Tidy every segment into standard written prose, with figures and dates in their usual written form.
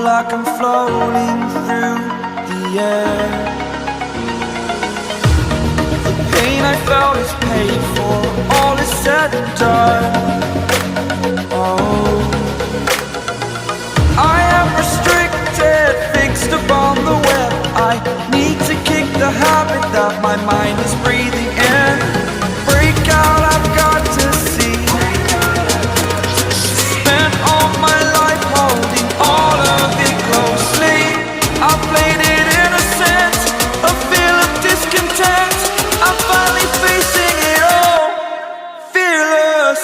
like I'm floating through the air. The pain I felt is paid for, all is said and done. Oh, I am restricted, fixed upon the web. I need to kick the habit that my mind is breathing in. Break out, I've got to see. Spent all my life holding all of it closely. I played it innocent, a feel of discontent. I'm finally facing it all, fearless.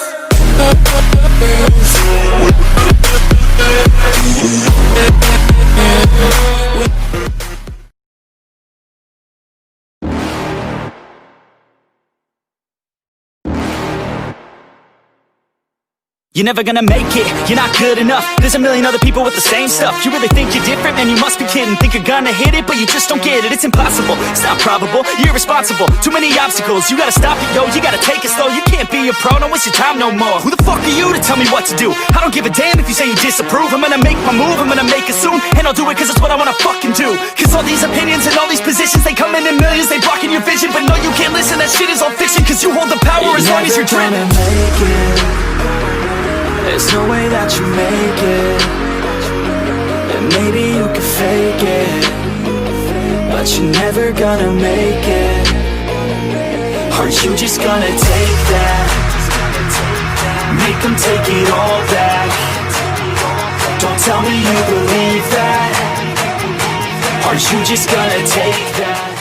You're never gonna make it, you're not good enough. There's a million other people with the same stuff. You really think you're different? Man, you must be kidding. Think you're gonna hit it, but you just don't get it. It's impossible, it's not probable, you're irresponsible. Too many obstacles, you gotta stop it, yo. You gotta take it slow, you can't be a pro. Don't waste your time no more. Who the fuck are you to tell me what to do? I don't give a damn if you say you disapprove. I'm gonna make my move, I'm gonna make it soon. And I'll do it cause it's what I wanna fucking do. Cause all these opinions and all these positions, they come in millions. They blocking your vision, but no, you can't listen. That shit is all fiction, cause you hold the power as long as you're dreaming. There's no way that you make it, and maybe you can fake it, but you're never gonna make it. Aren't you just gonna take that? Make them take it all back. Don't tell me you believe that. Aren't you just gonna take that?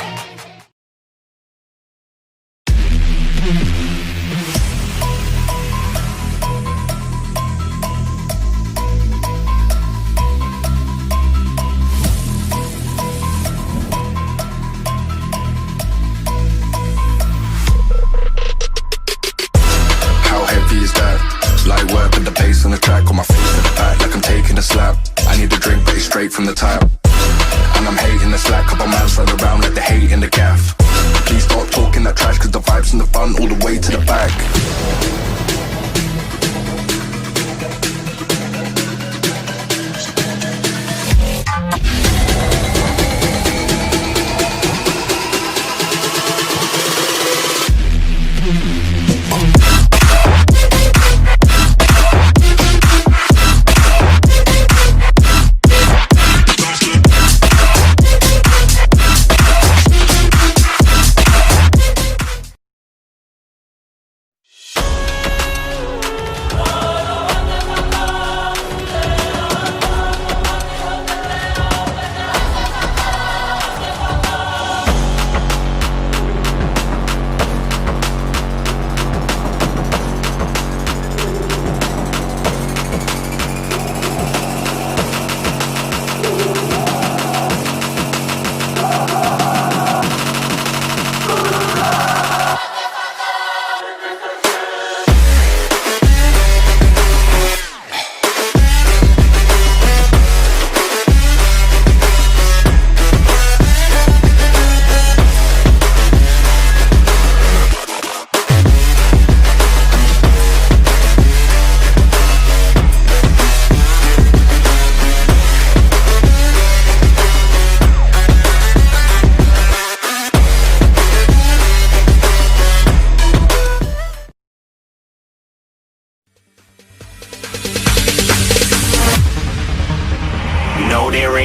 On the track, on my face in the back, like I'm taking a slap. I need a drink, but it's straight from the tap. And I'm hating the slack, couple man slide around like the hate in the gaff. Please stop talking that trash, cause the vibes in the front all the way to the back.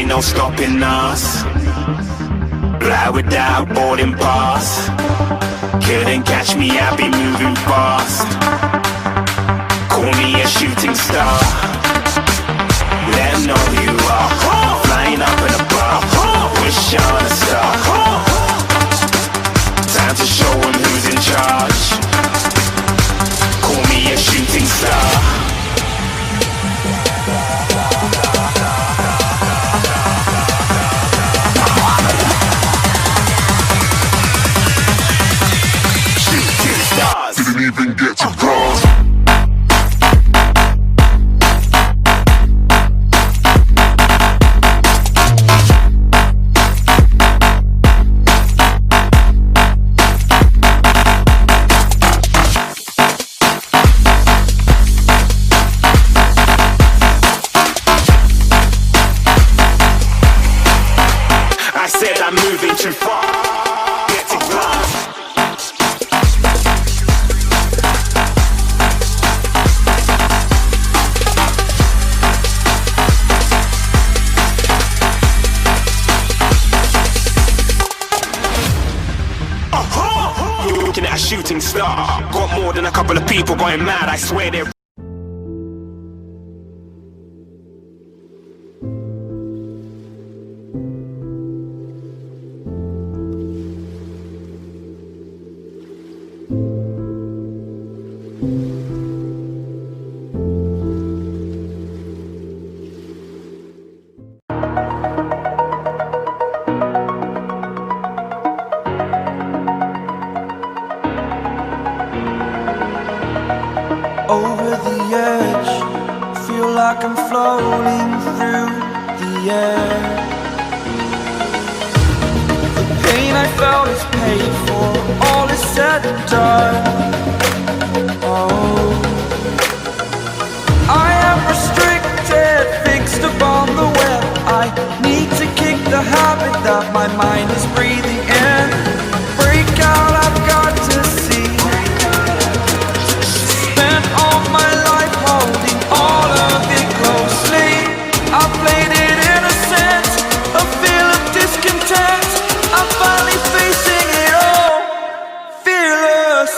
No stopping us. Fly without boarding pass. Couldn't catch me, I be moving fast. Call me a shooting star. Let them know who you are. Flying up in a bar. Wish on a star. Time to show them who's in charge. Call me a shooting star. Didn't even get to cross. I'm moving too far. Get to glass. You're looking at a shooting star. Got more than a couple of people going mad, I swear they're over the edge, feel like I'm floating through the air. The pain I felt is paid for, all is said and done. Oh, I am restricted, fixed upon the web. I need to kick the habit that my mind is breathing in. Break out, I've got to see. All my life holding all of it closely. I played it innocent, a feel of discontent. I'm finally facing it all, fearless.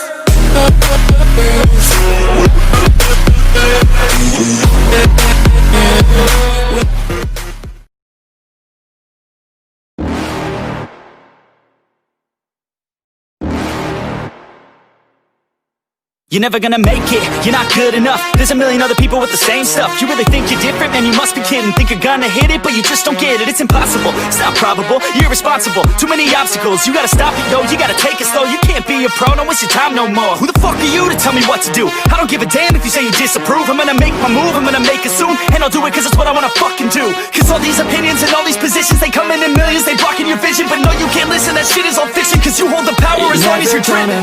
You're never gonna make it, you're not good enough. There's a million other people with the same stuff. You really think you're different? Man, you must be kidding. Think you're gonna hit it, but you just don't get it. It's impossible, it's not probable, you're irresponsible. Too many obstacles, you gotta stop it, yo. You gotta take it slow, you can't be a pro. Don't waste your time no more. Who the fuck are you to tell me what to do? I don't give a damn if you say you disapprove. I'm gonna make my move, I'm gonna make it soon. And I'll do it cause it's what I wanna fucking do. Cause all these opinions and all these positions, they come in millions. They blocking your vision, but no, you can't listen. That shit is all fiction, cause you hold the power as long as you're dreaming.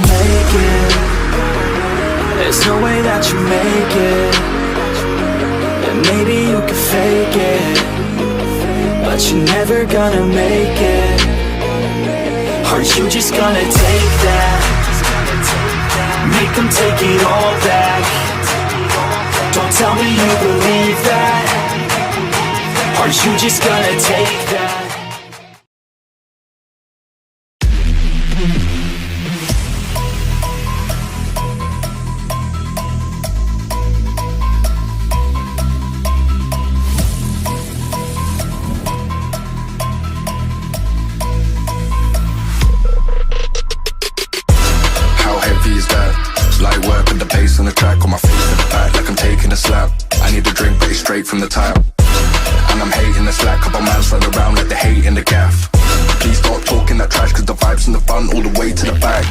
There's no way that you make it. And maybe you can fake it, but you're never gonna make it. Aren't you just gonna take that? Make them take it all back. Don't tell me you believe that. Aren't you just gonna take that? On the track, on my face in the back, like I'm taking a slap. I need a drink, but it's straight from the tap. And I'm hating the slack, couple man slide around like the hate in the gaff. Please stop talking that trash, cause the vibes in the front all the way to the back.